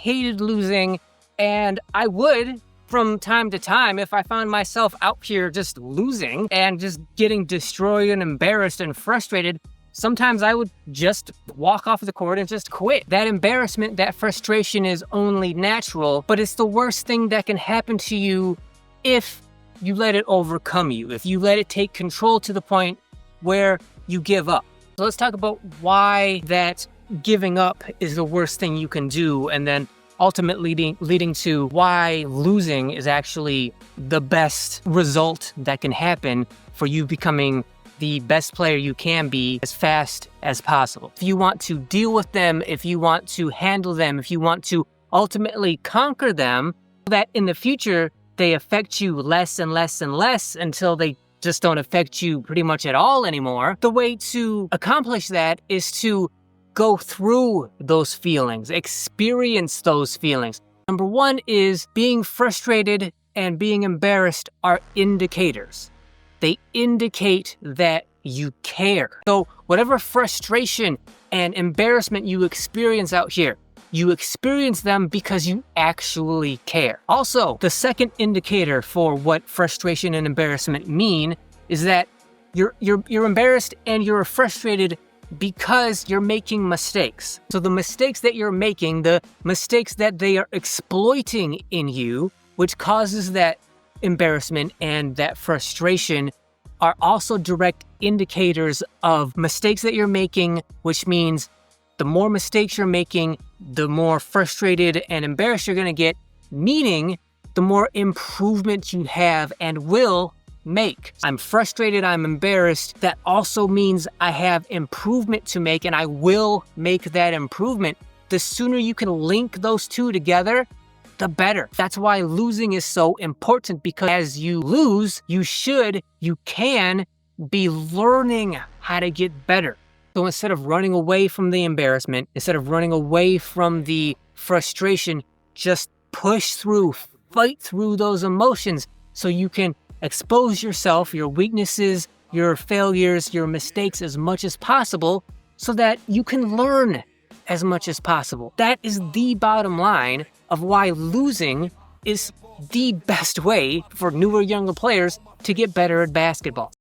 hated losing, and I would, from time to time, if I found myself out here just losing and just getting destroyed and embarrassed and frustrated, sometimes I would just walk off the court and just quit. That embarrassment, that frustration is only natural, but it's the worst thing that can happen to you if you let it overcome you, if you let it take control to the point where you give up. So let's talk about why that giving up is the worst thing you can do, and then ultimately leading to why losing is actually the best result that can happen for you becoming the best player you can be as fast as possible. If you want to deal with them, if you want to handle them, if you want to ultimately conquer them, so that in the future they affect you less and less and less until they just don't affect you pretty much at all anymore. The way to accomplish that is to go through those feelings, experience those feelings. Number one is being frustrated and being embarrassed are indicators. They indicate that you care. So whatever frustration and embarrassment you experience out here, you experience them because you actually care. Also, the second indicator for what frustration and embarrassment mean is that you're embarrassed and you're frustrated because you're making mistakes. So the mistakes that you're making, the mistakes that they are exploiting in you, which causes that embarrassment and that frustration, are also direct indicators of mistakes that you're making, which means the more mistakes you're making, the more frustrated and embarrassed you're going to get, meaning the more improvement you have and will make. I'm frustrated, I'm embarrassed. That also means I have improvement to make, and I will make that improvement. The sooner you can link those two together, the better. That's why losing is so important, because as you lose, you can be learning how to get better. So instead of running away from the embarrassment, instead of running away from the frustration, just push through, fight through those emotions so you can expose yourself, your weaknesses, your failures, your mistakes as much as possible so that you can learn as much as possible. That is the bottom line of why losing is the best way for newer, younger players to get better at basketball.